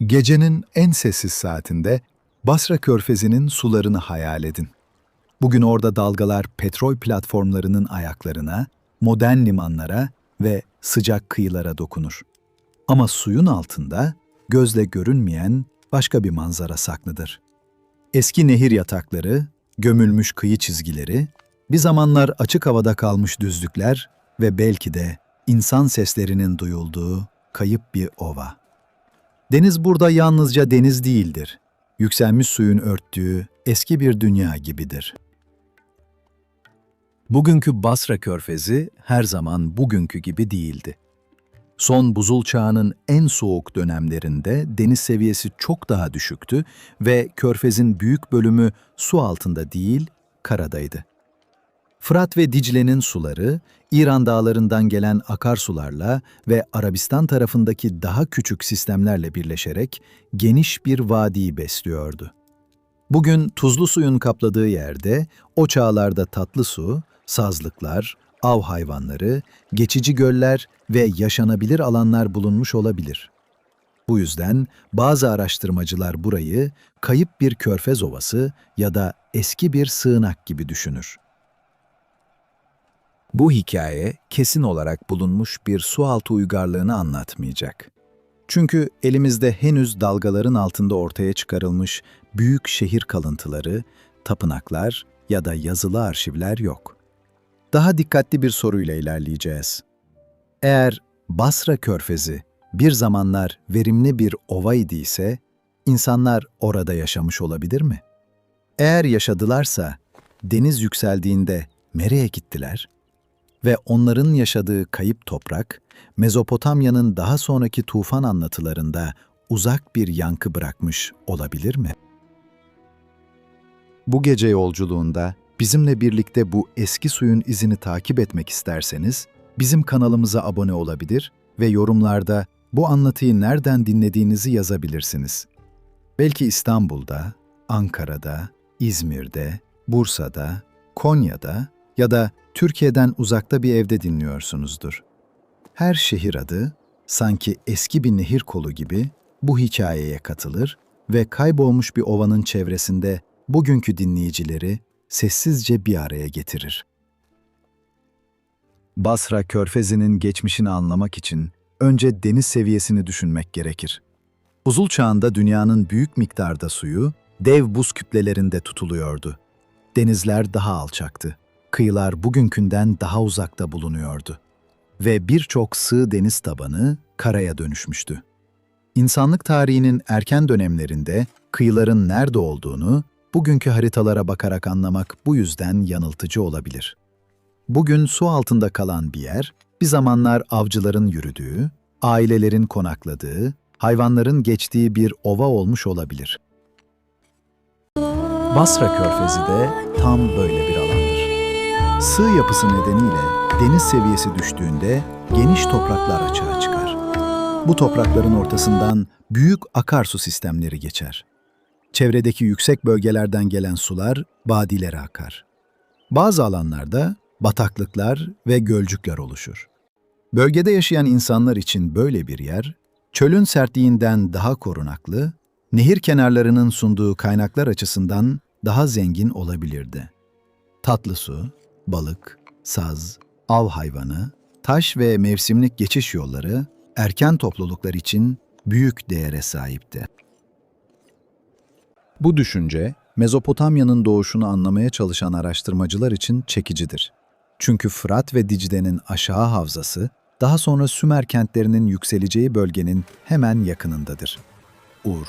Gecenin en sessiz saatinde Basra Körfezi'nin sularını hayal edin. Bugün orada dalgalar petrol platformlarının ayaklarına, modern limanlara ve sıcak kıyılara dokunur. Ama suyun altında gözle görünmeyen başka bir manzara saklıdır. Eski nehir yatakları, gömülmüş kıyı çizgileri, bir zamanlar açık havada kalmış düzlükler ve belki de insan seslerinin duyulduğu kayıp bir ova. Deniz burada yalnızca deniz değildir. Yükselmiş suyun örttüğü eski bir dünya gibidir. Bugünkü Basra Körfezi her zaman bugünkü gibi değildi. Son buzul çağının en soğuk dönemlerinde deniz seviyesi çok daha düşüktü ve körfezin büyük bölümü su altında değil, karadaydı. Fırat ve Dicle'nin suları, İran dağlarından gelen akarsularla ve Arabistan tarafındaki daha küçük sistemlerle birleşerek geniş bir vadiyi besliyordu. Bugün tuzlu suyun kapladığı yerde, o çağlarda tatlı su, sazlıklar, av hayvanları, geçici göller ve yaşanabilir alanlar bulunmuş olabilir. Bu yüzden bazı araştırmacılar burayı kayıp bir körfez ovası ya da eski bir sığınak gibi düşünür. Bu hikaye kesin olarak bulunmuş bir sualtı uygarlığını anlatmayacak. Çünkü elimizde henüz dalgaların altında ortaya çıkarılmış büyük şehir kalıntıları, tapınaklar ya da yazılı arşivler yok. Daha dikkatli bir soruyla ilerleyeceğiz. Eğer Basra Körfezi bir zamanlar verimli bir ova idiyse, insanlar orada yaşamış olabilir mi? Eğer yaşadılarsa, deniz yükseldiğinde nereye gittiler? Ve onların yaşadığı kayıp toprak, Mezopotamya'nın daha sonraki tufan anlatılarında uzak bir yankı bırakmış olabilir mi? Bu gece yolculuğunda bizimle birlikte bu eski suyun izini takip etmek isterseniz, bizim kanalımıza abone olabilir ve yorumlarda bu anlatıyı nereden dinlediğinizi yazabilirsiniz. Belki İstanbul'da, Ankara'da, İzmir'de, Bursa'da, Konya'da ya da Türkiye'den uzakta bir evde dinliyorsunuzdur. Her şehir adı, sanki eski bir nehir kolu gibi bu hikayeye katılır ve kaybolmuş bir ovanın çevresinde bugünkü dinleyicileri sessizce bir araya getirir. Basra Körfezi'nin geçmişini anlamak için önce deniz seviyesini düşünmek gerekir. Buzul çağında dünyanın büyük miktarda suyu dev buz kütlelerinde tutuluyordu. Denizler daha alçaktı. Kıyılar bugünkünden daha uzakta bulunuyordu. Ve birçok sığ deniz tabanı karaya dönüşmüştü. İnsanlık tarihinin erken dönemlerinde kıyıların nerede olduğunu bugünkü haritalara bakarak anlamak bu yüzden yanıltıcı olabilir. Bugün su altında kalan bir yer, bir zamanlar avcıların yürüdüğü, ailelerin konakladığı, hayvanların geçtiği bir ova olmuş olabilir. Basra Körfezi de tam böyle bir alandır. Sığ yapısı nedeniyle deniz seviyesi düştüğünde geniş topraklar açığa çıkar. Bu toprakların ortasından büyük akarsu sistemleri geçer. Çevredeki yüksek bölgelerden gelen sular vadilere akar. Bazı alanlarda bataklıklar ve gölcükler oluşur. Bölgede yaşayan insanlar için böyle bir yer, çölün sertliğinden daha korunaklı, nehir kenarlarının sunduğu kaynaklar açısından daha zengin olabilirdi. Tatlı su, balık, saz, av hayvanı, taş ve mevsimlik geçiş yolları erken topluluklar için büyük değere sahipti. Bu düşünce, Mezopotamya'nın doğuşunu anlamaya çalışan araştırmacılar için çekicidir. Çünkü Fırat ve Dicle'nin aşağı havzası, daha sonra Sümer kentlerinin yükseleceği bölgenin hemen yakınındadır. Ur,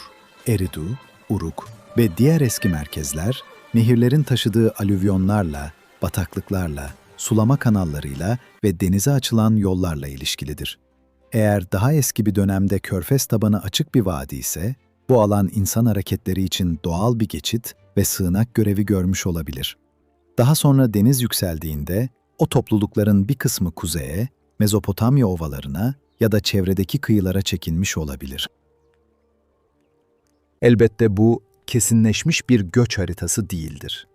Eridu, Uruk ve diğer eski merkezler, nehirlerin taşıdığı alüvyonlarla, bataklıklarla, sulama kanallarıyla ve denize açılan yollarla ilişkilidir. Eğer daha eski bir dönemde körfez tabanı açık bir vadi ise, bu alan insan hareketleri için doğal bir geçit ve sığınak görevi görmüş olabilir. Daha sonra deniz yükseldiğinde, o toplulukların bir kısmı kuzeye, Mezopotamya ovalarına ya da çevredeki kıyılara çekilmiş olabilir. Elbette bu, kesinleşmiş bir göç haritası değildir.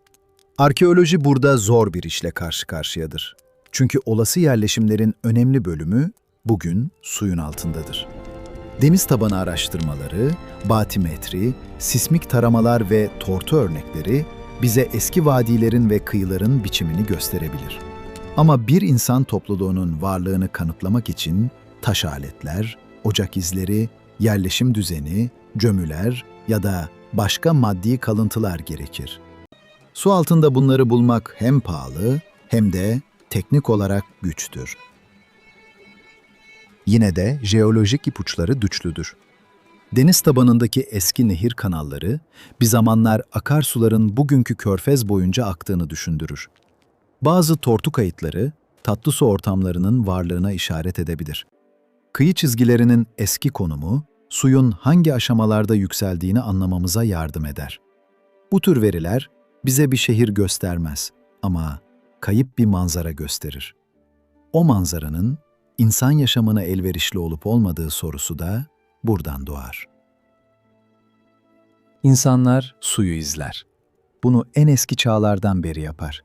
Arkeoloji burada zor bir işle karşı karşıyadır. Çünkü olası yerleşimlerin önemli bölümü bugün suyun altındadır. Deniz tabanı araştırmaları, batimetri, sismik taramalar ve tortu örnekleri bize eski vadilerin ve kıyıların biçimini gösterebilir. Ama bir insan topluluğunun varlığını kanıtlamak için taş aletler, ocak izleri, yerleşim düzeni, gömüler ya da başka maddi kalıntılar gerekir. Su altında bunları bulmak hem pahalı hem de teknik olarak güçtür. Yine de jeolojik ipuçları güçlüdür. Deniz tabanındaki eski nehir kanalları bir zamanlar akarsuların bugünkü körfez boyunca aktığını düşündürür. Bazı tortu kayıtları tatlı su ortamlarının varlığına işaret edebilir. Kıyı çizgilerinin eski konumu, suyun hangi aşamalarda yükseldiğini anlamamıza yardım eder. Bu tür veriler bize bir şehir göstermez ama kayıp bir manzara gösterir. O manzaranın insan yaşamına elverişli olup olmadığı sorusu da buradan doğar. İnsanlar suyu izler. Bunu en eski çağlardan beri yapar.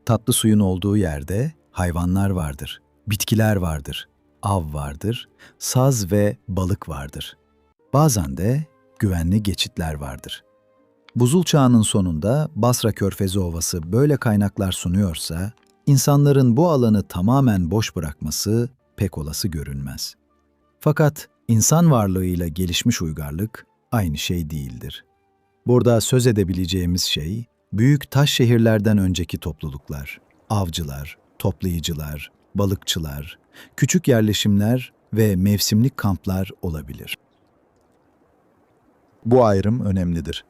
Tatlı suyun olduğu yerde hayvanlar vardır, bitkiler vardır, av vardır, saz ve balık vardır. Bazen de güvenli geçitler vardır. Buzul çağının sonunda Basra Körfezi Ovası böyle kaynaklar sunuyorsa, insanların bu alanı tamamen boş bırakması pek olası görünmez. Fakat insan varlığıyla gelişmiş uygarlık aynı şey değildir. Burada söz edebileceğimiz şey, büyük taş şehirlerden önceki topluluklar, avcılar, toplayıcılar, balıkçılar, küçük yerleşimler ve mevsimlik kamplar olabilir. Bu ayrım önemlidir.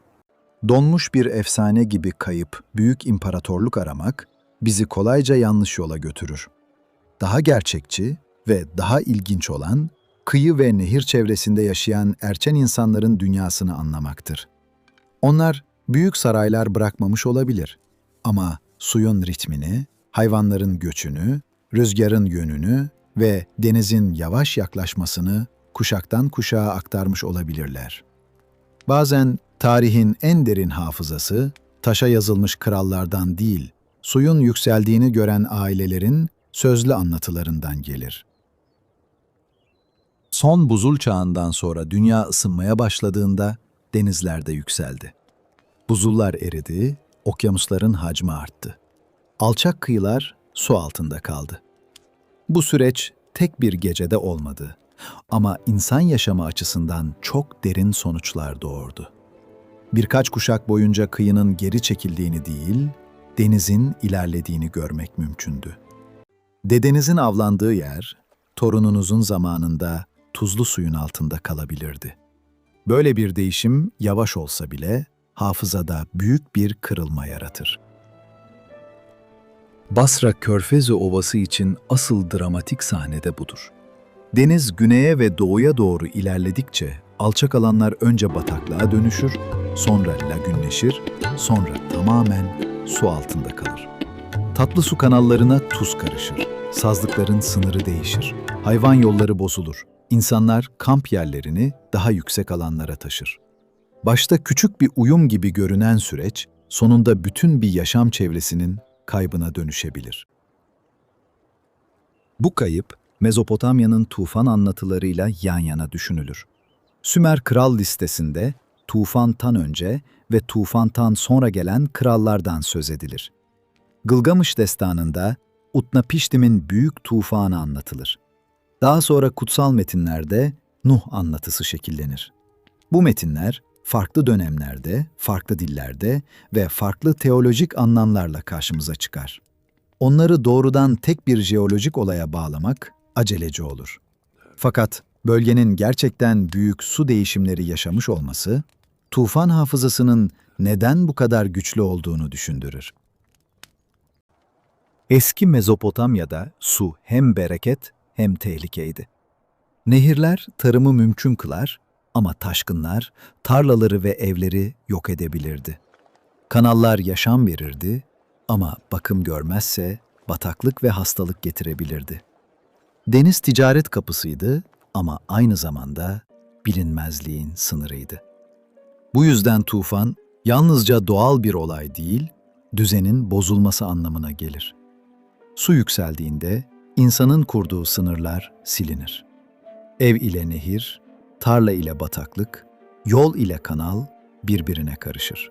Donmuş bir efsane gibi kayıp büyük imparatorluk aramak bizi kolayca yanlış yola götürür. Daha gerçekçi ve daha ilginç olan, kıyı ve nehir çevresinde yaşayan erçen insanların dünyasını anlamaktır. Onlar büyük saraylar bırakmamış olabilir ama suyun ritmini, hayvanların göçünü, rüzgarın yönünü ve denizin yavaş yaklaşmasını kuşaktan kuşağa aktarmış olabilirler. Bazen tarihin en derin hafızası, taşa yazılmış krallardan değil, suyun yükseldiğini gören ailelerin sözlü anlatılarından gelir. Son buzul çağından sonra dünya ısınmaya başladığında denizler de yükseldi. Buzullar eridi, okyanusların hacmi arttı. Alçak kıyılar su altında kaldı. Bu süreç tek bir gecede olmadı ama insan yaşamı açısından çok derin sonuçlar doğurdu. Birkaç kuşak boyunca kıyının geri çekildiğini değil, denizin ilerlediğini görmek mümkündü. Dedenizin avlandığı yer, torununuzun zamanında tuzlu suyun altında kalabilirdi. Böyle bir değişim yavaş olsa bile hafızada büyük bir kırılma yaratır. Basra Körfezi Ovası için asıl dramatik sahne de budur. Deniz güneye ve doğuya doğru ilerledikçe alçak alanlar önce bataklığa dönüşür, sonra lagünleşir, sonra tamamen su altında kalır. Tatlı su kanallarına tuz karışır, sazlıkların sınırı değişir, hayvan yolları bozulur, insanlar kamp yerlerini daha yüksek alanlara taşır. Başta küçük bir uyum gibi görünen süreç, sonunda bütün bir yaşam çevresinin kaybına dönüşebilir. Bu kayıp, Mezopotamya'nın tufan anlatılarıyla yan yana düşünülür. Sümer kral listesinde tufantan önce ve tufantan sonra gelen krallardan söz edilir. Gılgamış destanında Utnapiştim'in büyük tufanı anlatılır. Daha sonra kutsal metinlerde Nuh anlatısı şekillenir. Bu metinler farklı dönemlerde, farklı dillerde ve farklı teolojik anlamlarla karşımıza çıkar. Onları doğrudan tek bir jeolojik olaya bağlamak aceleci olur. Fakat bölgenin gerçekten büyük su değişimleri yaşamış olması, tufan hafızasının neden bu kadar güçlü olduğunu düşündürür. Eski Mezopotamya'da su hem bereket hem tehlikeydi. Nehirler tarımı mümkün kılar ama taşkınlar tarlaları ve evleri yok edebilirdi. Kanallar yaşam verirdi ama bakım görmezse bataklık ve hastalık getirebilirdi. Deniz ticaret kapısıydı ama aynı zamanda bilinmezliğin sınırıydı. Bu yüzden tufan yalnızca doğal bir olay değil, düzenin bozulması anlamına gelir. Su yükseldiğinde insanın kurduğu sınırlar silinir. Ev ile nehir, tarla ile bataklık, yol ile kanal birbirine karışır.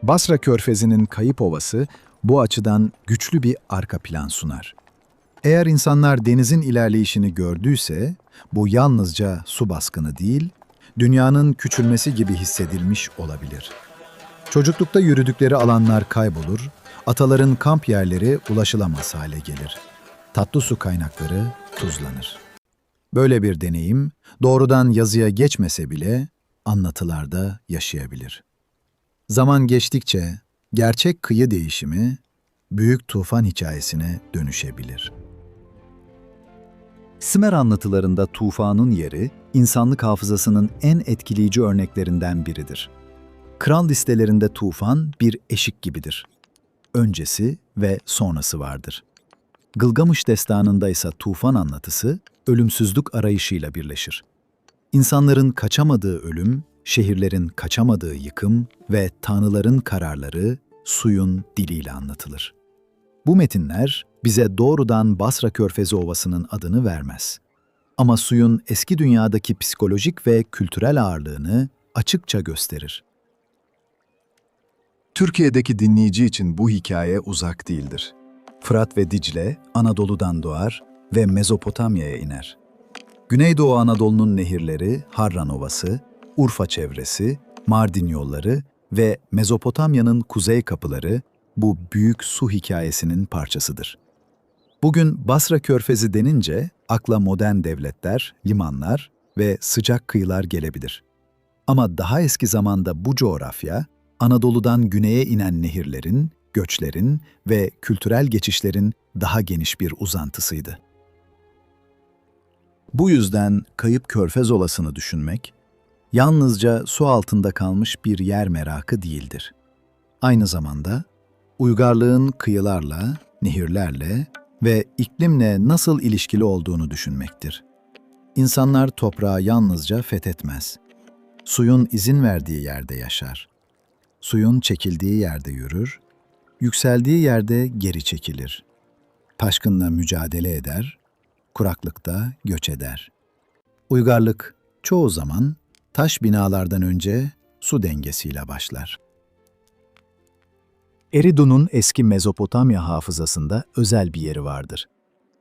Basra Körfezi'nin kayıp ovası bu açıdan güçlü bir arka plan sunar. Eğer insanlar denizin ilerleyişini gördüyse, bu yalnızca su baskını değil, dünyanın küçülmesi gibi hissedilmiş olabilir. Çocuklukta yürüdükleri alanlar kaybolur, ataların kamp yerleri ulaşılamaz hale gelir. Tatlı su kaynakları tuzlanır. Böyle bir deneyim, doğrudan yazıya geçmese bile anlatılarda yaşayabilir. Zaman geçtikçe gerçek kıyı değişimi büyük tufan hikayesine dönüşebilir. Sümer anlatılarında tufanın yeri, insanlık hafızasının en etkileyici örneklerinden biridir. Kral listelerinde tufan bir eşik gibidir. Öncesi ve sonrası vardır. Gılgamış destanında ise tufan anlatısı, ölümsüzlük arayışıyla birleşir. İnsanların kaçamadığı ölüm, şehirlerin kaçamadığı yıkım ve tanrıların kararları suyun diliyle anlatılır. Bu metinler bize doğrudan Basra Körfezi Ovası'nın adını vermez. Ama suyun eski dünyadaki psikolojik ve kültürel ağırlığını açıkça gösterir. Türkiye'deki dinleyici için bu hikaye uzak değildir. Fırat ve Dicle Anadolu'dan doğar ve Mezopotamya'ya iner. Güneydoğu Anadolu'nun nehirleri Harran Ovası, Urfa çevresi, Mardin yolları ve Mezopotamya'nın kuzey kapıları bu büyük su hikayesinin parçasıdır. Bugün Basra Körfezi denince akla modern devletler, limanlar ve sıcak kıyılar gelebilir. Ama daha eski zamanda bu coğrafya, Anadolu'dan güneye inen nehirlerin, göçlerin ve kültürel geçişlerin daha geniş bir uzantısıydı. Bu yüzden kayıp Körfez Ovası'nı düşünmek, yalnızca su altında kalmış bir yer merakı değildir. Aynı zamanda, uygarlığın kıyılarla, nehirlerle ve iklimle nasıl ilişkili olduğunu düşünmektir. İnsanlar toprağı yalnızca fethetmez. Suyun izin verdiği yerde yaşar. Suyun çekildiği yerde yürür, yükseldiği yerde geri çekilir. Taşkınla mücadele eder, kuraklıkta göç eder. Uygarlık çoğu zaman taş binalardan önce su dengesiyle başlar. Eridu'nun eski Mezopotamya hafızasında özel bir yeri vardır.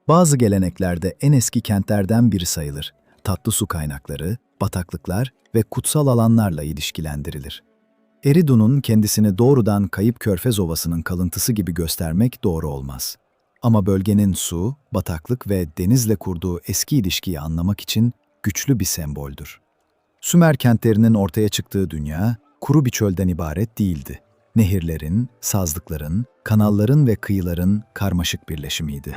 Bazı geleneklerde en eski kentlerden biri sayılır. Tatlı su kaynakları, bataklıklar ve kutsal alanlarla ilişkilendirilir. Eridu'nun kendisini doğrudan Kayıp Körfez Ovası'nın kalıntısı gibi göstermek doğru olmaz. Ama bölgenin su, bataklık ve denizle kurduğu eski ilişkiyi anlamak için güçlü bir semboldür. Sümer kentlerinin ortaya çıktığı dünya, kuru bir çölden ibaret değildi. Nehirlerin, sazlıkların, kanalların ve kıyıların karmaşık birleşimiydi.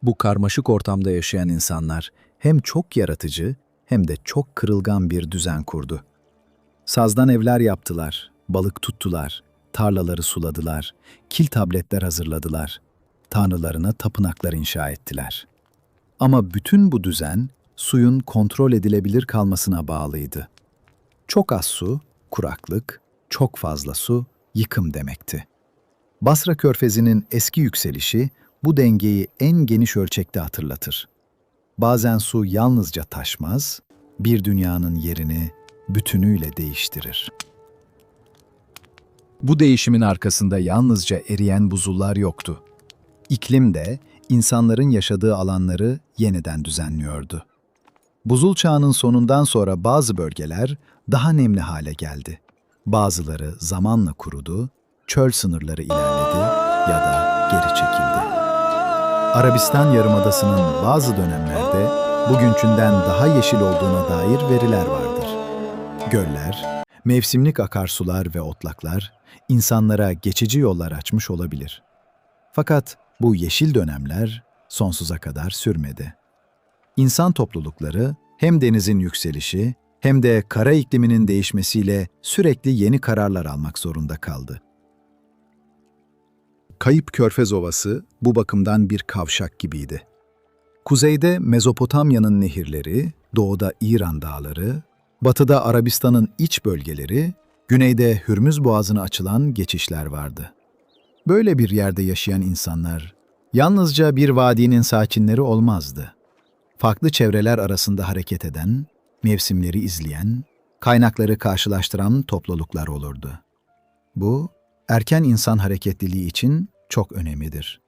Bu karmaşık ortamda yaşayan insanlar hem çok yaratıcı hem de çok kırılgan bir düzen kurdu. Sazdan evler yaptılar, balık tuttular, tarlaları suladılar, kil tabletler hazırladılar, tanrılarına tapınaklar inşa ettiler. Ama bütün bu düzen suyun kontrol edilebilir kalmasına bağlıydı. Çok az su, kuraklık, çok fazla su, yıkım demekti. Basra Körfezi'nin eski yükselişi bu dengeyi en geniş ölçekte hatırlatır. Bazen su yalnızca taşmaz, bir dünyanın yerini bütünüyle değiştirir. Bu değişimin arkasında yalnızca eriyen buzullar yoktu. İklim de insanların yaşadığı alanları yeniden düzenliyordu. Buzul çağının sonundan sonra bazı bölgeler daha nemli hale geldi. Bazıları zamanla kurudu, çöl sınırları ilerledi ya da geri çekildi. Arabistan Yarımadası'nın bazı dönemlerde bugünkünden daha yeşil olduğuna dair veriler vardır. Göller, mevsimlik akarsular ve otlaklar insanlara geçici yollar açmış olabilir. Fakat bu yeşil dönemler sonsuza kadar sürmedi. İnsan toplulukları hem denizin yükselişi hem de kara ikliminin değişmesiyle sürekli yeni kararlar almak zorunda kaldı. Kayıp Körfez Ovası bu bakımdan bir kavşak gibiydi. Kuzeyde Mezopotamya'nın nehirleri, doğuda İran dağları, batıda Arabistan'ın iç bölgeleri, güneyde Hürmüz Boğazı'na açılan geçişler vardı. Böyle bir yerde yaşayan insanlar yalnızca bir vadinin sakinleri olmazdı. farklı çevreler arasında hareket eden, mevsimleri izleyen, kaynakları karşılaştıran topluluklar olurdu. Bu, erken insan hareketliliği için çok önemlidir.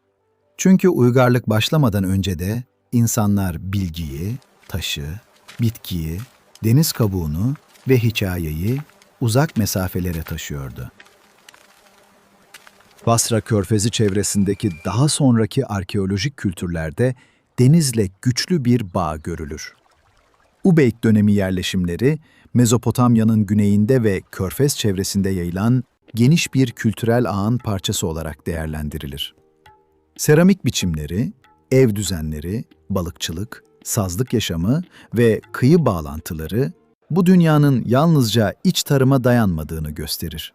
Çünkü uygarlık başlamadan önce de insanlar bilgiyi, taşı, bitkiyi, deniz kabuğunu ve hikayeyi uzak mesafelere taşıyordu. Basra Körfezi çevresindeki daha sonraki arkeolojik kültürlerde denizle güçlü bir bağ görülür. Ubeyk dönemi yerleşimleri, Mezopotamya'nın güneyinde ve Körfez çevresinde yayılan geniş bir kültürel ağın parçası olarak değerlendirilir. Seramik biçimleri, ev düzenleri, balıkçılık, sazlık yaşamı ve kıyı bağlantıları bu dünyanın yalnızca iç tarıma dayanmadığını gösterir.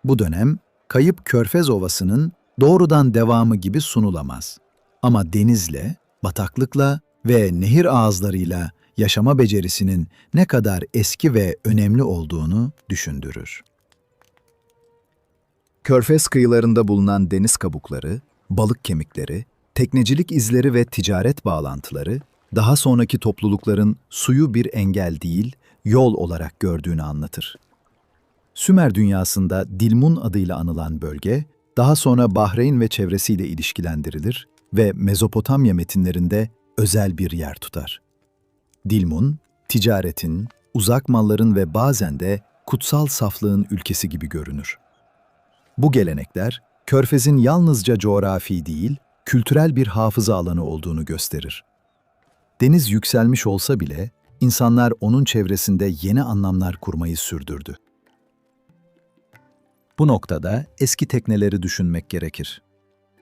Bu dönem, Kayıp Körfez Ovası'nın doğrudan devamı gibi sunulamaz. Ama denizle, bataklıkla ve nehir ağızlarıyla yaşama becerisinin ne kadar eski ve önemli olduğunu düşündürür. Körfez kıyılarında bulunan deniz kabukları, balık kemikleri, teknecilik izleri ve ticaret bağlantıları, daha sonraki toplulukların suyu bir engel değil, yol olarak gördüğünü anlatır. Sümer dünyasında Dilmun adıyla anılan bölge, daha sonra Bahreyn ve çevresiyle ilişkilendirilir ve Mezopotamya metinlerinde özel bir yer tutar. Dilmun, ticaretin, uzak malların ve bazen de kutsal saflığın ülkesi gibi görünür. Bu gelenekler, Körfez'in yalnızca coğrafi değil, kültürel bir hafıza alanı olduğunu gösterir. Deniz yükselmiş olsa bile, insanlar onun çevresinde yeni anlamlar kurmayı sürdürdü. Bu noktada eski tekneleri düşünmek gerekir.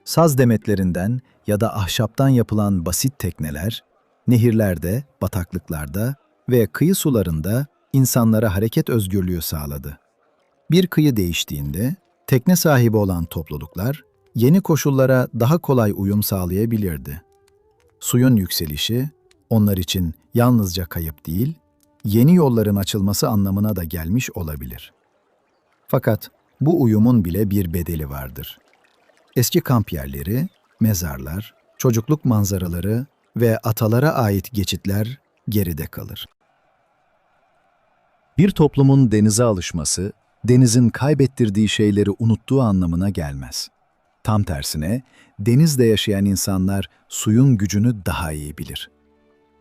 Saz demetlerinden ya da ahşaptan yapılan basit tekneler, nehirlerde, bataklıklarda ve kıyı sularında insanlara hareket özgürlüğü sağladı. Bir kıyı değiştiğinde, tekne sahibi olan topluluklar, yeni koşullara daha kolay uyum sağlayabilirdi. Suyun yükselişi, onlar için yalnızca kayıp değil, yeni yolların açılması anlamına da gelmiş olabilir. Fakat bu uyumun bile bir bedeli vardır. Eski kamp yerleri, mezarlar, çocukluk manzaraları ve atalara ait geçitler geride kalır. Bir toplumun denize alışması, denizin kaybettirdiği şeyleri unuttuğu anlamına gelmez. Tam tersine, denizde yaşayan insanlar suyun gücünü daha iyi bilir.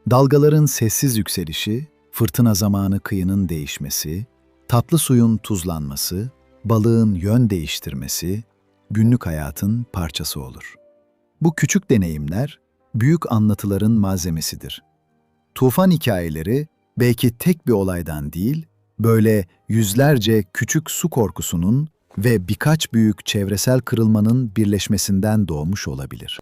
Dalgaların sessiz yükselişi, fırtına zamanı kıyının değişmesi, tatlı suyun tuzlanması, balığın yön değiştirmesi, günlük hayatın parçası olur. Bu küçük deneyimler, büyük anlatıların malzemesidir. Tufan hikayeleri belki tek bir olaydan değil, böyle yüzlerce küçük su korkusunun ve birkaç büyük çevresel kırılmanın birleşmesinden doğmuş olabilir.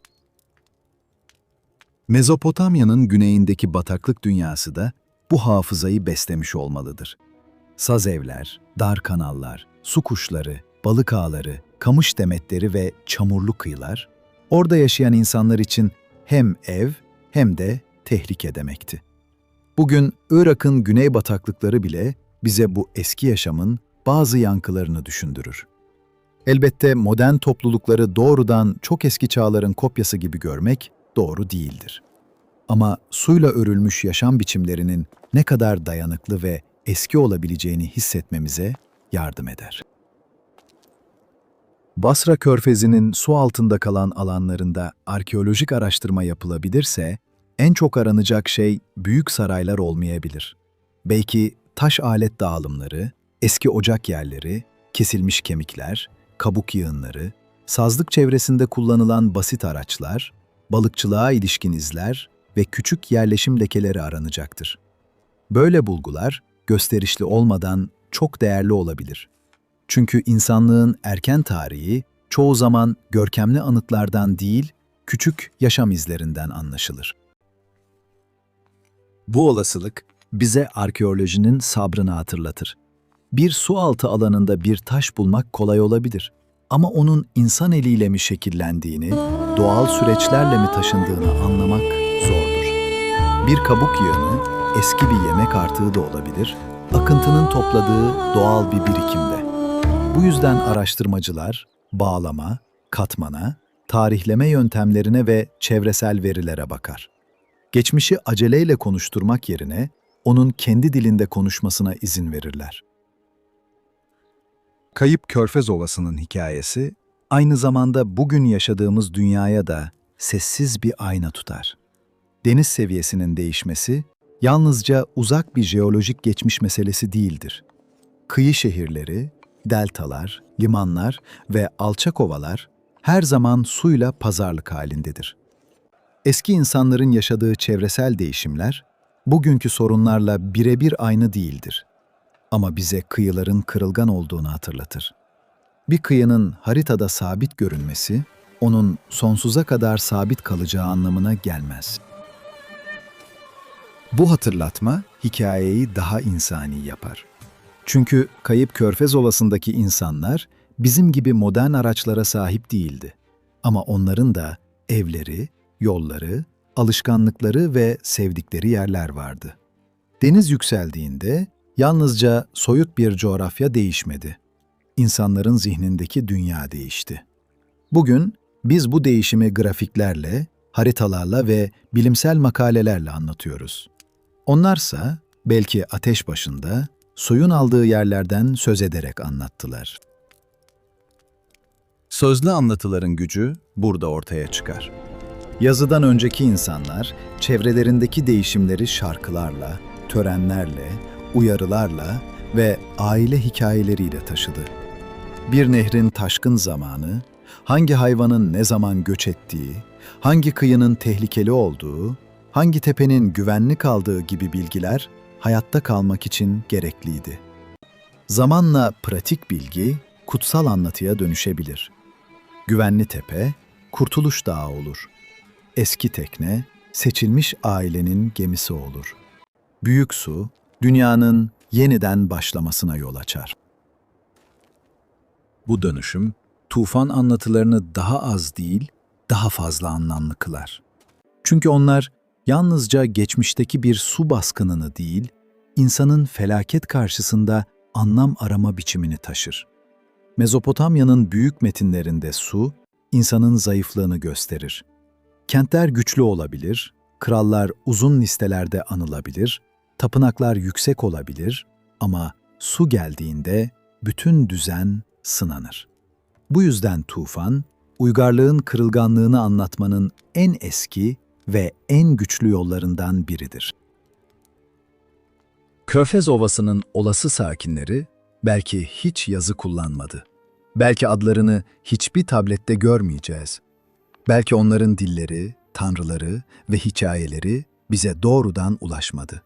Mezopotamya'nın güneyindeki bataklık dünyası da bu hafızayı beslemiş olmalıdır. Saz evler, dar kanallar, su kuşları, balık ağları, kamış demetleri ve çamurlu kıyılar, orada yaşayan insanlar için hem ev hem de tehlike demekti. Bugün Irak'ın güney bataklıkları bile bize bu eski yaşamın bazı yankılarını düşündürür. Elbette modern toplulukları doğrudan çok eski çağların kopyası gibi görmek doğru değildir. Ama suyla örülmüş yaşam biçimlerinin ne kadar dayanıklı ve eski olabileceğini hissetmemize yardım eder. Basra Körfezi'nin su altında kalan alanlarında arkeolojik araştırma yapılabilirse, en çok aranacak şey büyük saraylar olmayabilir. Belki taş alet dağılımları, eski ocak yerleri, kesilmiş kemikler, kabuk yığınları, sazlık çevresinde kullanılan basit araçlar, balıkçılığa ilişkin izler ve küçük yerleşim lekeleri aranacaktır. Böyle bulgular, gösterişli olmadan çok değerli olabilir. Çünkü insanlığın erken tarihi çoğu zaman görkemli anıtlardan değil, küçük yaşam izlerinden anlaşılır. Bu olasılık bize arkeolojinin sabrını hatırlatır. Bir su altı alanında bir taş bulmak kolay olabilir. Ama onun insan eliyle mi şekillendiğini, doğal süreçlerle mi taşındığını anlamak zordur. Bir kabuk yığını eski bir yemek artığı da olabilir, akıntının topladığı doğal bir birikimde. Bu yüzden araştırmacılar bağlama, katmana, tarihleme yöntemlerine ve çevresel verilere bakar. Geçmişi aceleyle konuşturmak yerine onun kendi dilinde konuşmasına izin verirler. Kayıp Körfez Ovası'nın hikayesi, aynı zamanda bugün yaşadığımız dünyaya da sessiz bir ayna tutar. Deniz seviyesinin değişmesi, yalnızca uzak bir jeolojik geçmiş meselesi değildir. Kıyı şehirleri, deltalar, limanlar ve alçak ovalar her zaman suyla pazarlık halindedir. Eski insanların yaşadığı çevresel değişimler, bugünkü sorunlarla birebir aynı değildir. Ama bize kıyıların kırılgan olduğunu hatırlatır. Bir kıyının haritada sabit görünmesi, onun sonsuza kadar sabit kalacağı anlamına gelmez. Bu hatırlatma hikayeyi daha insani yapar. Çünkü Kayıp Körfez Ovası'ndaki insanlar bizim gibi modern araçlara sahip değildi. Ama onların da evleri, yolları, alışkanlıkları ve sevdikleri yerler vardı. Deniz yükseldiğinde yalnızca soyut bir coğrafya değişmedi. İnsanların zihnindeki dünya değişti. Bugün biz bu değişimi grafiklerle, haritalarla ve bilimsel makalelerle anlatıyoruz. Onlarsa belki ateş başında, suyun aldığı yerlerden söz ederek anlattılar. Sözlü anlatıların gücü burada ortaya çıkar. Yazıdan önceki insanlar çevrelerindeki değişimleri şarkılarla, törenlerle, uyarılarla ve aile hikayeleriyle taşıdı. Bir nehrin taşkın zamanı, hangi hayvanın ne zaman göç ettiği, hangi kıyının tehlikeli olduğu, hangi tepenin güvenli kaldığı gibi bilgiler hayatta kalmak için gerekliydi. Zamanla pratik bilgi kutsal anlatıya dönüşebilir. Güvenli tepe, kurtuluş dağı olur. Eski tekne, seçilmiş ailenin gemisi olur. Büyük su, dünyanın yeniden başlamasına yol açar. Bu dönüşüm, tufan anlatılarını daha az değil, daha fazla anlamlı kılar. Çünkü onlar yalnızca geçmişteki bir su baskınını değil, insanın felaket karşısında anlam arama biçimini taşır. Mezopotamya'nın büyük metinlerinde su, insanın zayıflığını gösterir. Kentler güçlü olabilir, krallar uzun listelerde anılabilir, tapınaklar yüksek olabilir ama su geldiğinde bütün düzen sınanır. Bu yüzden tufan, uygarlığın kırılganlığını anlatmanın en eski ve en güçlü yollarından biridir. Körfez Ovası'nın olası sakinleri belki hiç yazı kullanmadı. Belki adlarını hiçbir tablette görmeyeceğiz. Belki onların dilleri, tanrıları ve hikayeleri bize doğrudan ulaşmadı.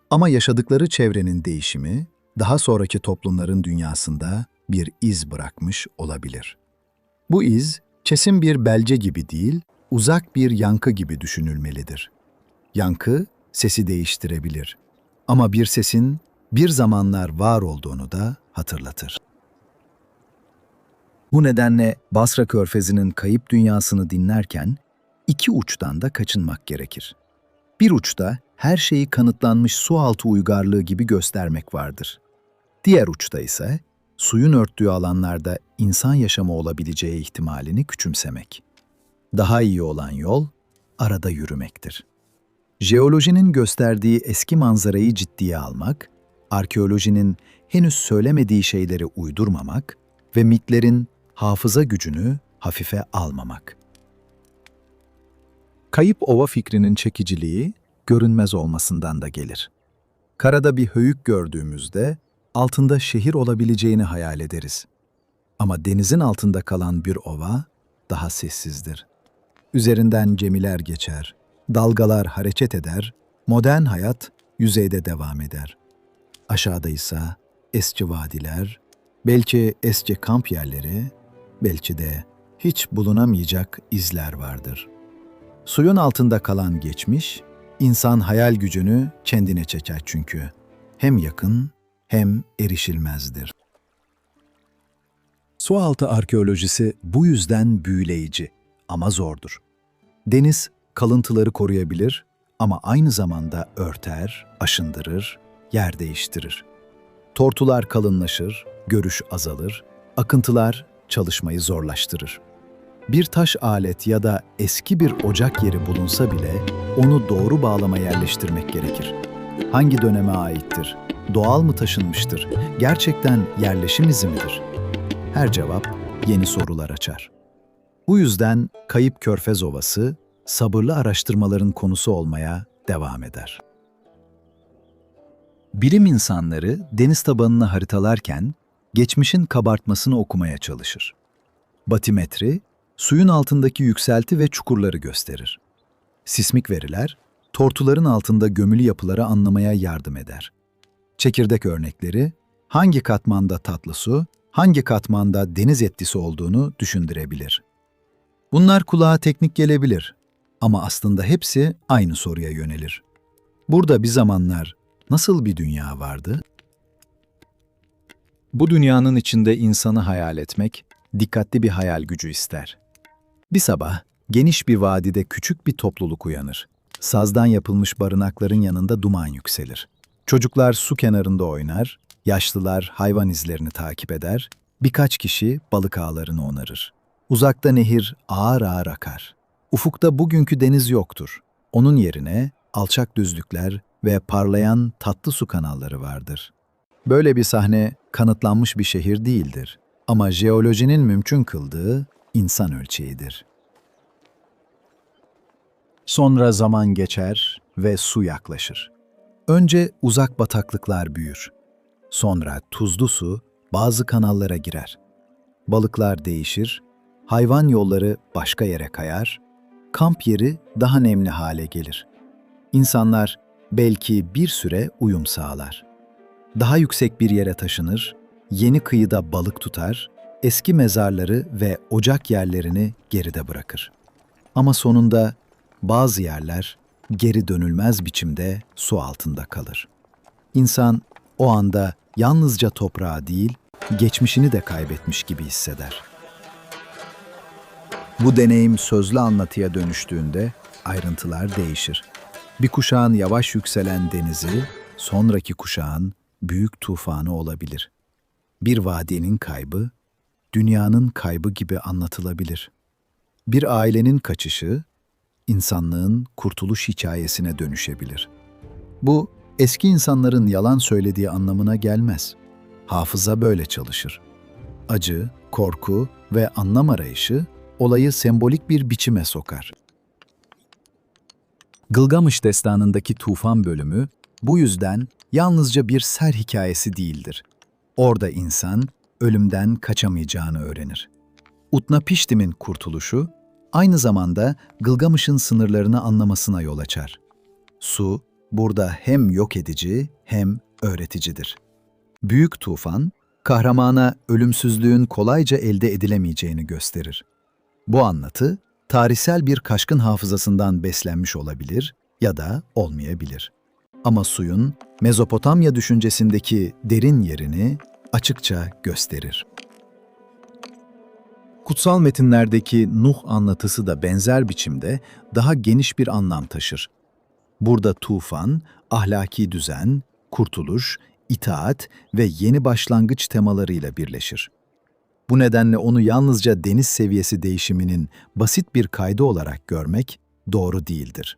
Ama yaşadıkları çevrenin değişimi, daha sonraki toplumların dünyasında bir iz bırakmış olabilir. Bu iz, kesin bir belge gibi değil, uzak bir yankı gibi düşünülmelidir. Yankı, sesi değiştirebilir. Ama bir sesin bir zamanlar var olduğunu da hatırlatır. Bu nedenle Basra Körfezi'nin kayıp dünyasını dinlerken iki uçtan da kaçınmak gerekir. Bir uçta her şeyi kanıtlanmış sualtı uygarlığı gibi göstermek vardır. Diğer uçta ise suyun örttüğü alanlarda insan yaşamı olabileceği ihtimalini küçümsemek. Daha iyi olan yol arada yürümektir. Jeolojinin gösterdiği eski manzarayı ciddiye almak, arkeolojinin henüz söylemediği şeyleri uydurmamak ve mitlerin hafıza gücünü hafife almamak. Kayıp ova fikrinin çekiciliği, görünmez olmasından da gelir. Karada bir höyük gördüğümüzde altında şehir olabileceğini hayal ederiz. Ama denizin altında kalan bir ova daha sessizdir. Üzerinden gemiler geçer, dalgalar hareket eder, modern hayat yüzeyde devam eder. Aşağıda ise eski vadiler, belki eski kamp yerleri, belki de hiç bulunamayacak izler vardır. Suyun altında kalan geçmiş, insan hayal gücünü kendine çeker çünkü. Hem yakın hem erişilmezdir. Sualtı arkeolojisi bu yüzden büyüleyici ama zordur. Deniz kalıntıları koruyabilir ama aynı zamanda örter, aşındırır, yer değiştirir. Tortular kalınlaşır, görüş azalır, akıntılar çalışmayı zorlaştırır. Bir taş alet ya da eski bir ocak yeri bulunsa bile onu doğru bağlama yerleştirmek gerekir. Hangi döneme aittir? Doğal mı taşınmıştır? Gerçekten yerleşim izi midir? Her cevap yeni sorular açar. Bu yüzden Kayıp Körfez Ovası sabırlı araştırmaların konusu olmaya devam eder. Bilim insanları deniz tabanını haritalarken geçmişin kabartmasını okumaya çalışır. Batimetri, suyun altındaki yükselti ve çukurları gösterir. Sismik veriler, tortuların altında gömülü yapıları anlamaya yardım eder. Çekirdek örnekleri, hangi katmanda tatlı su, hangi katmanda deniz etkisi olduğunu düşündürebilir. Bunlar kulağa teknik gelebilir ama aslında hepsi aynı soruya yönelir. Burada bir zamanlar nasıl bir dünya vardı? Bu dünyanın içinde insanı hayal etmek, dikkatli bir hayal gücü ister. Bir sabah, geniş bir vadide küçük bir topluluk uyanır. Sazdan yapılmış barınakların yanında duman yükselir. Çocuklar su kenarında oynar, yaşlılar hayvan izlerini takip eder, birkaç kişi balık ağlarını onarır. Uzakta nehir ağır ağır akar. Ufukta bugünkü deniz yoktur. Onun yerine alçak düzlükler ve parlayan tatlı su kanalları vardır. Böyle bir sahne kanıtlanmış bir şehir değildir. Ama jeolojinin mümkün kıldığı insan ölçeğidir. Sonra zaman geçer ve su yaklaşır. Önce uzak bataklıklar büyür. Sonra tuzlu su bazı kanallara girer. Balıklar değişir, hayvan yolları başka yere kayar, kamp yeri daha nemli hale gelir. İnsanlar belki bir süre uyum sağlar. Daha yüksek bir yere taşınır, yeni kıyıda balık tutar, eski mezarları ve ocak yerlerini geride bırakır. Ama sonunda bazı yerler geri dönülmez biçimde su altında kalır. İnsan o anda yalnızca toprağı değil, geçmişini de kaybetmiş gibi hisseder. Bu deneyim sözlü anlatıya dönüştüğünde ayrıntılar değişir. Bir kuşağın yavaş yükselen denizi, sonraki kuşağın büyük tufanı olabilir. Bir vadinin kaybı, dünyanın kaybı gibi anlatılabilir. Bir ailenin kaçışı, insanlığın kurtuluş hikayesine dönüşebilir. Bu, eski insanların yalan söylediği anlamına gelmez. Hafıza böyle çalışır. Acı, korku ve anlam arayışı olayı sembolik bir biçime sokar. Gılgamış Destanı'ndaki tufan bölümü bu yüzden yalnızca bir ser hikayesi değildir. Orada insan ölümden kaçamayacağını öğrenir. Utnapiştim'in kurtuluşu aynı zamanda Gılgamış'ın sınırlarını anlamasına yol açar. Su burada hem yok edici hem öğreticidir. Büyük tufan, kahramana ölümsüzlüğün kolayca elde edilemeyeceğini gösterir. Bu anlatı, tarihsel bir Kaşkın hafızasından beslenmiş olabilir ya da olmayabilir. Ama suyun Mezopotamya düşüncesindeki derin yerini açıkça gösterir. Kutsal metinlerdeki Nuh anlatısı da benzer biçimde daha geniş bir anlam taşır. Burada tufan, ahlaki düzen, kurtuluş, itaat ve yeni başlangıç temalarıyla birleşir. Bu nedenle onu yalnızca deniz seviyesi değişiminin basit bir kaydı olarak görmek doğru değildir.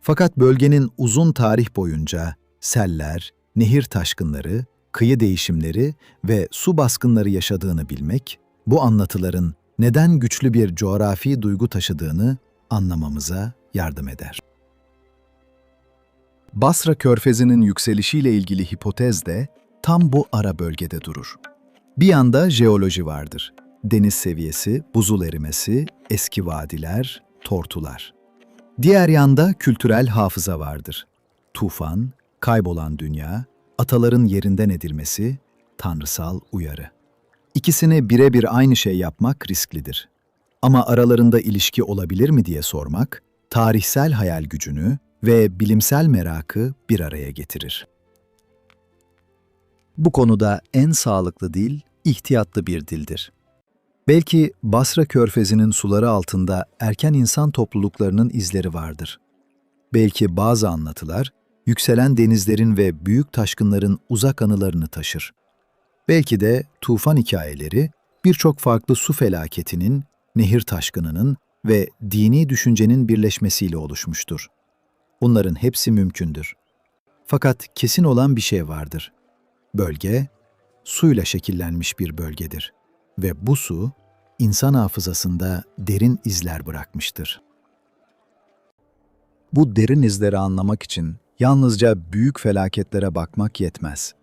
Fakat bölgenin uzun tarih boyunca seller, nehir taşkınları, kıyı değişimleri ve su baskınları yaşadığını bilmek, bu anlatıların neden güçlü bir coğrafi duygu taşıdığını anlamamıza yardım eder. Basra Körfezi'nin yükselişiyle ilgili hipotez de tam bu ara bölgede durur. Bir yanda jeoloji vardır. Deniz seviyesi, buzul erimesi, eski vadiler, tortular. Diğer yanda kültürel hafıza vardır. Tufan, kaybolan dünya, ataların yerinden edilmesi, tanrısal uyarı. İkisini birebir aynı şey yapmak risklidir. Ama aralarında ilişki olabilir mi diye sormak, tarihsel hayal gücünü ve bilimsel merakı bir araya getirir. Bu konuda en sağlıklı dil, ihtiyatlı bir dildir. Belki Basra Körfezi'nin suları altında erken insan topluluklarının izleri vardır. Belki bazı anlatılar, yükselen denizlerin ve büyük taşkınların uzak anılarını taşır. Belki de tufan hikayeleri, birçok farklı su felaketinin nehir taşkınının ve dini düşüncenin birleşmesiyle oluşmuştur. Bunların hepsi mümkündür. Fakat kesin olan bir şey vardır. Bölge, suyla şekillenmiş bir bölgedir ve bu su, insan hafızasında derin izler bırakmıştır. Bu derin izleri anlamak için yalnızca büyük felaketlere bakmak yetmez.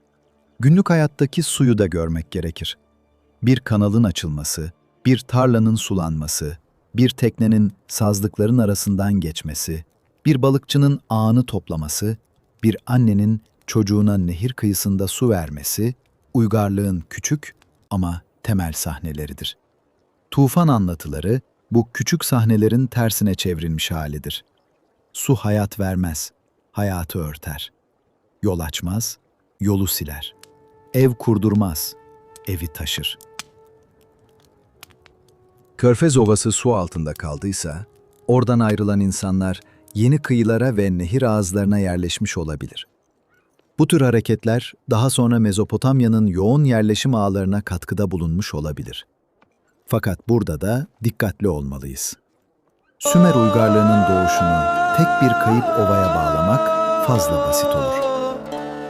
Günlük hayattaki suyu da görmek gerekir. Bir kanalın açılması, bir tarlanın sulanması, bir teknenin sazlıkların arasından geçmesi, bir balıkçının ağını toplaması, bir annenin çocuğuna nehir kıyısında su vermesi, uygarlığın küçük ama temel sahneleridir. Tufan anlatıları bu küçük sahnelerin tersine çevrilmiş halidir. Su hayat vermez, hayatı örter. Yol açmaz, yolu siler. Ev kurdurmaz, evi taşır. Körfez Ovası su altında kaldıysa, oradan ayrılan insanlar yeni kıyılara ve nehir ağızlarına yerleşmiş olabilir. Bu tür hareketler daha sonra Mezopotamya'nın yoğun yerleşim ağlarına katkıda bulunmuş olabilir. Fakat burada da dikkatli olmalıyız. Sümer uygarlığının doğuşunu tek bir kayıp ovaya bağlamak fazla basit olur.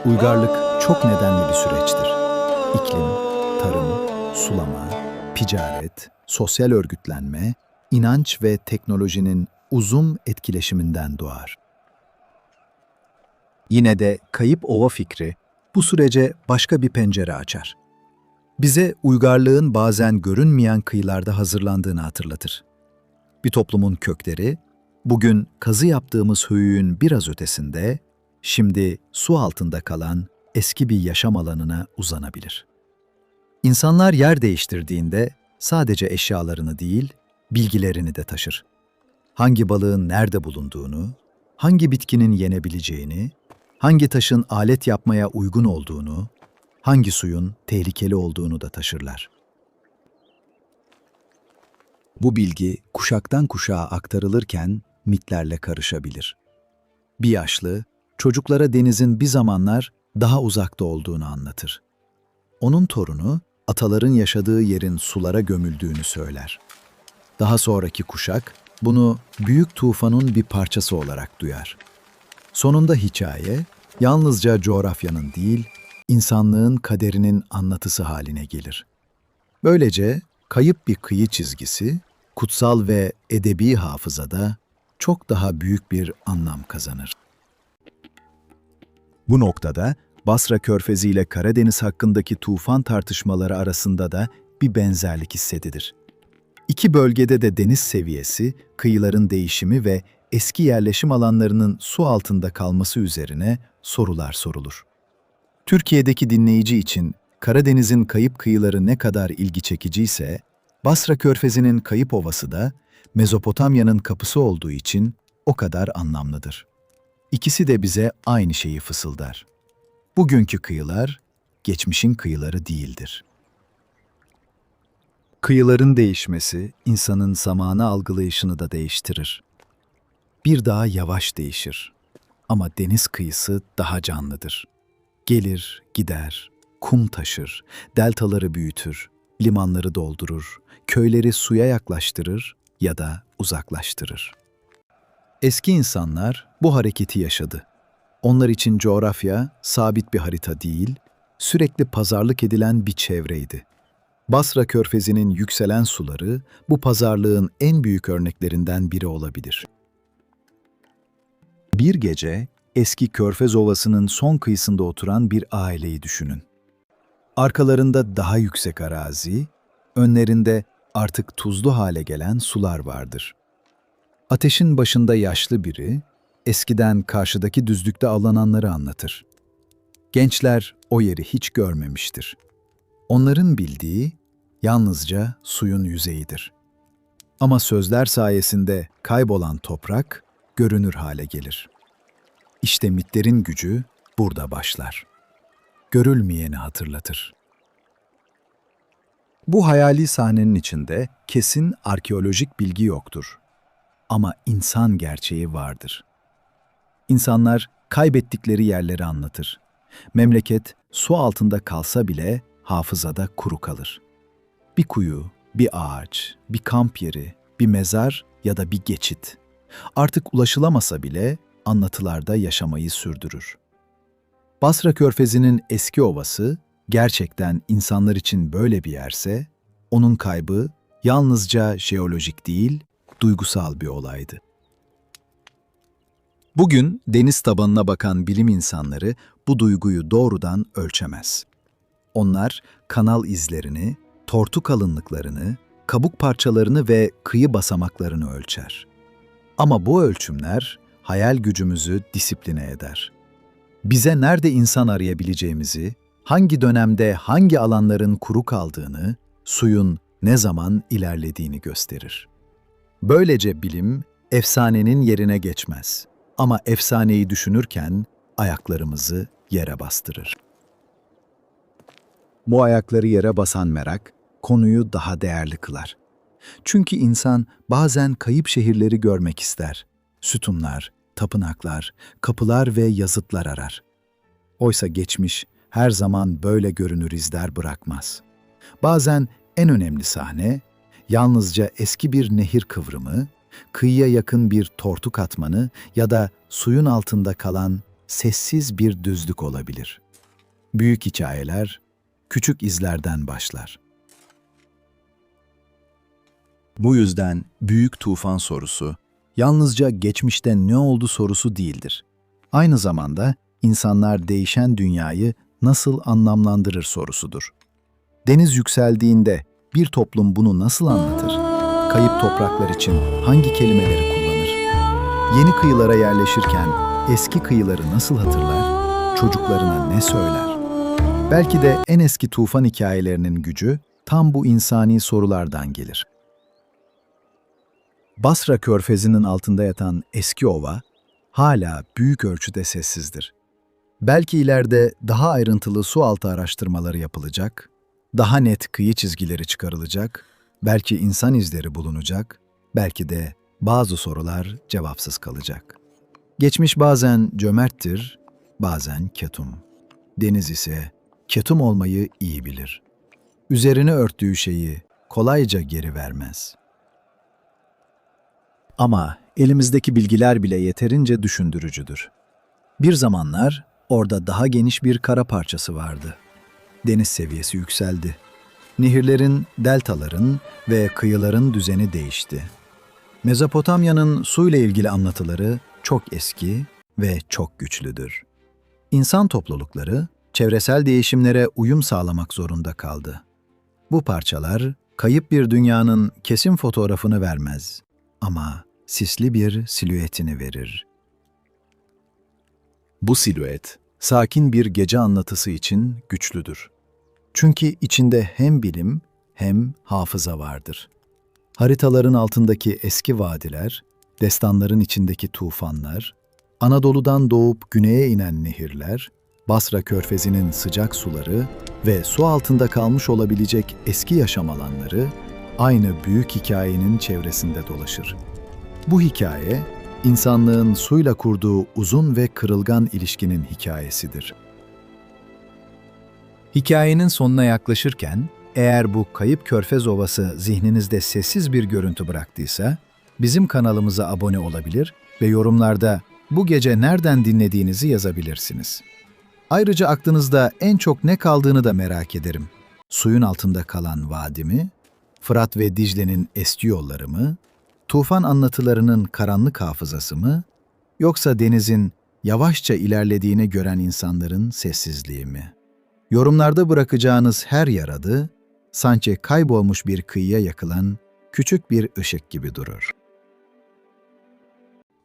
Uygarlık çok nedenli bir süreçtir. İklim, tarım, sulama, ticaret, sosyal örgütlenme, inanç ve teknolojinin uzun etkileşiminden doğar. Yine de kayıp ova fikri bu sürece başka bir pencere açar. Bize uygarlığın bazen görünmeyen kıyılarda hazırlandığını hatırlatır. Bir toplumun kökleri, bugün kazı yaptığımız höyüğün biraz ötesinde, şimdi su altında kalan eski bir yaşam alanına uzanabilir. İnsanlar yer değiştirdiğinde sadece eşyalarını değil, bilgilerini de taşır. Hangi balığın nerede bulunduğunu, hangi bitkinin yenebileceğini, hangi taşın alet yapmaya uygun olduğunu, hangi suyun tehlikeli olduğunu da taşırlar. Bu bilgi kuşaktan kuşağa aktarılırken mitlerle karışabilir. Bir yaşlı, çocuklara denizin bir zamanlar daha uzakta olduğunu anlatır. Onun torunu, ataların yaşadığı yerin sulara gömüldüğünü söyler. Daha sonraki kuşak, bunu büyük tufanın bir parçası olarak duyar. Sonunda hikaye, yalnızca coğrafyanın değil, insanlığın kaderinin anlatısı haline gelir. Böylece kayıp bir kıyı çizgisi, kutsal ve edebi hafızada çok daha büyük bir anlam kazanır. Bu noktada Basra Körfezi ile Karadeniz hakkındaki tufan tartışmaları arasında da bir benzerlik hissedilir. İki bölgede de deniz seviyesi, kıyıların değişimi ve eski yerleşim alanlarının su altında kalması üzerine sorular sorulur. Türkiye'deki dinleyici için Karadeniz'in kayıp kıyıları ne kadar ilgi çekiciyse, Basra Körfezi'nin kayıp ovası da Mezopotamya'nın kapısı olduğu için o kadar anlamlıdır. İkisi de bize aynı şeyi fısıldar. Bugünkü kıyılar, geçmişin kıyıları değildir. Kıyıların değişmesi, insanın zamanı algılayışını da değiştirir. Bir daha yavaş değişir. Ama deniz kıyısı daha canlıdır. Gelir, gider, kum taşır, deltaları büyütür, limanları doldurur, köyleri suya yaklaştırır ya da uzaklaştırır. Eski insanlar bu hareketi yaşadı. Onlar için coğrafya sabit bir harita değil, sürekli pazarlık edilen bir çevreydi. Basra Körfezi'nin yükselen suları bu pazarlığın en büyük örneklerinden biri olabilir. Bir gece eski Körfez Ovası'nın son kıyısında oturan bir aileyi düşünün. Arkalarında daha yüksek arazi, önlerinde artık tuzlu hale gelen sular vardır. Ateşin başında yaşlı biri, eskiden karşıdaki düzlükte avlananları anlatır. Gençler o yeri hiç görmemiştir. Onların bildiği yalnızca suyun yüzeyidir. Ama sözler sayesinde kaybolan toprak görünür hale gelir. İşte mitlerin gücü burada başlar. Görülmeyeni hatırlatır. Bu hayali sahnenin içinde kesin arkeolojik bilgi yoktur. Ama insan gerçeği vardır. İnsanlar kaybettikleri yerleri anlatır. Memleket su altında kalsa bile hafızada kuru kalır. Bir kuyu, Bir ağaç, bir kamp yeri, bir mezar ya da bir geçit. Artık ulaşılamasa bile anlatılarda yaşamayı sürdürür. Basra Körfezi'nin eski ovası gerçekten insanlar için böyle bir yerse, onun kaybı yalnızca jeolojik değil, duygusal bir olaydı. Bugün deniz tabanına bakan bilim insanları bu duyguyu doğrudan ölçemez. Onlar kanal izlerini, tortu kalınlıklarını, kabuk parçalarını ve kıyı basamaklarını ölçer. Ama bu ölçümler hayal gücümüzü disipline eder. Bize nerede insan arayabileceğimizi, hangi dönemde hangi alanların kuru kaldığını, suyun ne zaman ilerlediğini gösterir. Böylece bilim, efsanenin yerine geçmez. Ama efsaneyi düşünürken ayaklarımızı yere bastırır. Bu ayakları yere basan merak, konuyu daha değerli kılar. Çünkü insan bazen kayıp şehirleri görmek ister. Sütunlar, tapınaklar, kapılar ve yazıtlar arar. Oysa geçmiş her zaman böyle görünür izler bırakmaz. Bazen en önemli sahne, yalnızca eski bir nehir kıvrımı, kıyıya yakın bir tortu katmanı ya da suyun altında kalan sessiz bir düzlük olabilir. Büyük hikayeler, küçük izlerden başlar. Bu yüzden büyük tufan sorusu, yalnızca geçmişte ne oldu sorusu değildir. Aynı zamanda insanlar değişen dünyayı nasıl anlamlandırır sorusudur. Deniz yükseldiğinde bir toplum bunu nasıl anlatır? Kayıp topraklar için hangi kelimeleri kullanır? Yeni kıyılara yerleşirken eski kıyıları nasıl hatırlar? Çocuklarına ne söyler? Belki de en eski tufan hikayelerinin gücü tam bu insani sorulardan gelir. Basra Körfezi'nin altında yatan eski ova hala büyük ölçüde sessizdir. Belki ileride daha ayrıntılı sualtı araştırmaları yapılacak, daha net kıyı çizgileri çıkarılacak, belki insan izleri bulunacak, belki de bazı sorular cevapsız kalacak. Geçmiş bazen cömerttir, bazen ketum. Deniz ise ketum olmayı iyi bilir. Üzerine örttüğü şeyi kolayca geri vermez. Ama elimizdeki bilgiler bile yeterince düşündürücüdür. Bir zamanlar orada daha geniş bir kara parçası vardı. Deniz seviyesi yükseldi. Nehirlerin, deltaların ve kıyıların düzeni değişti. Mezopotamya'nın suyla ilgili anlatıları çok eski ve çok güçlüdür. İnsan toplulukları çevresel değişimlere uyum sağlamak zorunda kaldı. Bu parçalar kayıp bir dünyanın kesin fotoğrafını vermez ama sisli bir silüetini verir. Bu silüet, sakin bir gece anlatısı için güçlüdür. Çünkü içinde hem bilim hem hafıza vardır. Haritaların altındaki eski vadiler, destanların içindeki tufanlar, Anadolu'dan doğup güneye inen nehirler, Basra Körfezi'nin sıcak suları ve su altında kalmış olabilecek eski yaşam alanları aynı büyük hikayenin çevresinde dolaşır. Bu hikaye, insanlığın suyla kurduğu uzun ve kırılgan ilişkinin hikayesidir. Hikayenin sonuna yaklaşırken, eğer bu kayıp Körfez Ovası zihninizde sessiz bir görüntü bıraktıysa, bizim kanalımıza abone olabilir ve yorumlarda bu gece nereden dinlediğinizi yazabilirsiniz. Ayrıca aklınızda en çok ne kaldığını da merak ederim. Suyun altında kalan vadi mi? Fırat ve Dicle'nin eski yolları mı? Tufan anlatılarının karanlık hafızası mı? Yoksa denizin yavaşça ilerlediğini gören insanların sessizliği mi? Yorumlarda bırakacağınız her yer adı, sanki kaybolmuş bir kıyıya yakılan küçük bir ışık gibi durur.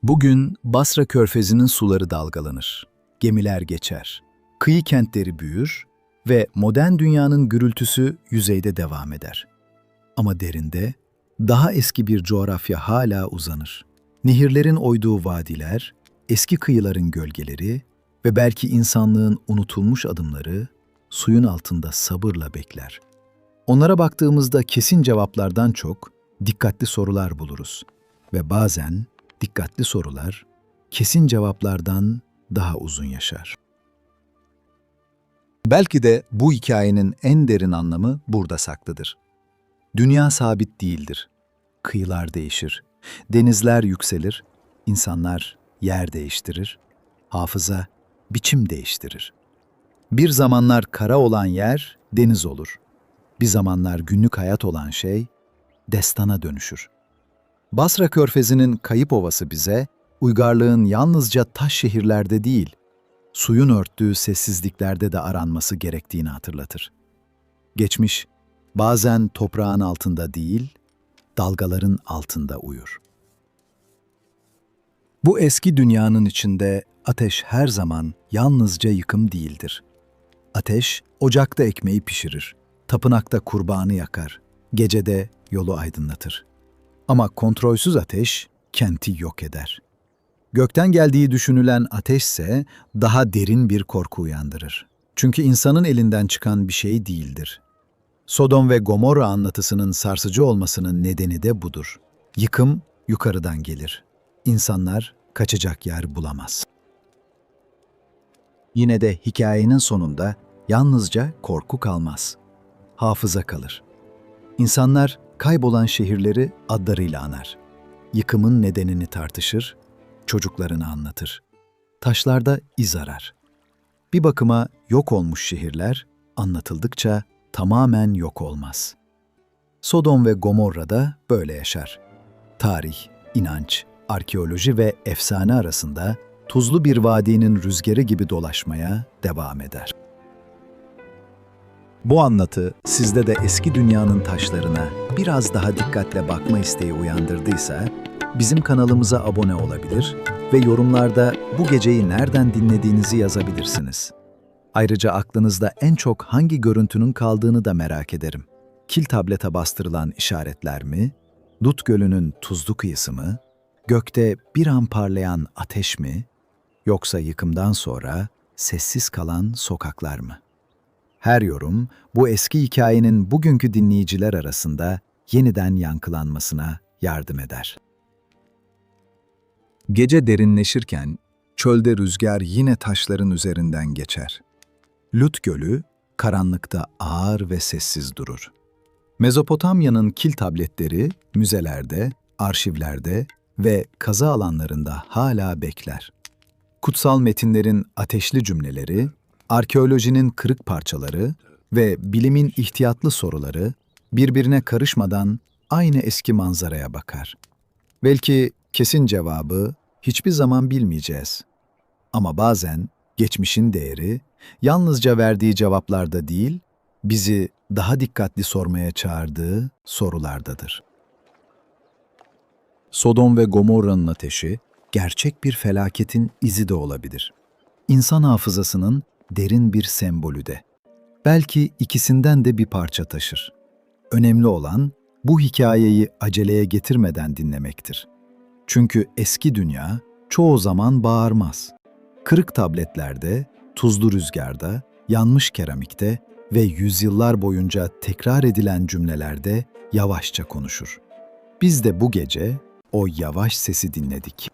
Bugün Basra Körfezi'nin suları dalgalanır, gemiler geçer, kıyı kentleri büyür ve modern dünyanın gürültüsü yüzeyde devam eder. Ama derinde daha eski bir coğrafya hala uzanır. Nehirlerin oyduğu vadiler, eski kıyıların gölgeleri ve belki insanlığın unutulmuş adımları suyun altında sabırla bekler. Onlara baktığımızda kesin cevaplardan çok dikkatli sorular buluruz ve bazen dikkatli sorular kesin cevaplardan daha uzun yaşar. Belki de bu hikayenin en derin anlamı burada saklıdır. Dünya sabit değildir. Kıyılar değişir. Denizler yükselir. İnsanlar yer değiştirir. Hafıza biçim değiştirir. Bir zamanlar kara olan yer deniz olur. Bir zamanlar günlük hayat olan şey destana dönüşür. Basra Körfezi'nin kayıp ovası bize, uygarlığın yalnızca taş şehirlerde değil, suyun örttüğü sessizliklerde de aranması gerektiğini hatırlatır. Geçmiş, bazen toprağın altında değil, dalgaların altında uyur. Bu eski dünyanın içinde ateş her zaman yalnızca yıkım değildir. Ateş, ocakta ekmeği pişirir, tapınakta kurbanı yakar, gecede yolu aydınlatır. Ama kontrolsüz ateş kenti yok eder. Gökten geldiği düşünülen ateşse daha derin bir korku uyandırır. Çünkü insanın elinden çıkan bir şey değildir. Sodom ve Gomorra anlatısının sarsıcı olmasının nedeni de budur. Yıkım yukarıdan gelir. İnsanlar kaçacak yer bulamaz. Yine de hikayenin sonunda yalnızca korku kalmaz. Hafıza kalır. İnsanlar kaybolan şehirleri adlarıyla anar. Yıkımın nedenini tartışır, çocuklarına anlatır. Taşlarda iz arar. Bir bakıma yok olmuş şehirler anlatıldıkça tamamen yok olmaz. Sodom ve Gomorra da böyle yaşar. Tarih, inanç, arkeoloji ve efsane arasında tuzlu bir vadinin rüzgarı gibi dolaşmaya devam eder. Bu anlatı sizde de eski dünyanın taşlarına biraz daha dikkatle bakma isteği uyandırdıysa, bizim kanalımıza abone olabilir ve yorumlarda bu geceyi nereden dinlediğinizi yazabilirsiniz. Ayrıca aklınızda en çok hangi görüntünün kaldığını da merak ederim. Kil tablete bastırılan işaretler mi? Lut Gölü'nün tuzlu kıyısı mı? Gökte bir an parlayan ateş mi? Yoksa yıkımdan sonra sessiz kalan sokaklar mı? Her yorum, bu eski hikayenin bugünkü dinleyiciler arasında yeniden yankılanmasına yardım eder. Gece derinleşirken, çölde rüzgar yine taşların üzerinden geçer. Lut Gölü, karanlıkta ağır ve sessiz durur. Mezopotamya'nın kil tabletleri, müzelerde, arşivlerde ve kazı alanlarında hala bekler. Kutsal metinlerin ateşli cümleleri, arkeolojinin kırık parçaları ve bilimin ihtiyatlı soruları birbirine karışmadan aynı eski manzaraya bakar. Belki kesin cevabı hiçbir zaman bilmeyeceğiz. Ama bazen geçmişin değeri yalnızca verdiği cevaplarda değil, bizi daha dikkatli sormaya çağırdığı sorulardadır. Sodom ve Gomorra'nın ateşi gerçek bir felaketin izi de olabilir. İnsan hafızasının derin bir sembolü de. Belki ikisinden de bir parça taşır. Önemli olan bu hikayeyi aceleye getirmeden dinlemektir. Çünkü eski dünya çoğu zaman bağırmaz. Kırık tabletlerde, tuzlu rüzgarda, yanmış keramikte ve yüzyıllar boyunca tekrar edilen cümlelerde yavaşça konuşur. Biz de bu gece o yavaş sesi dinledik.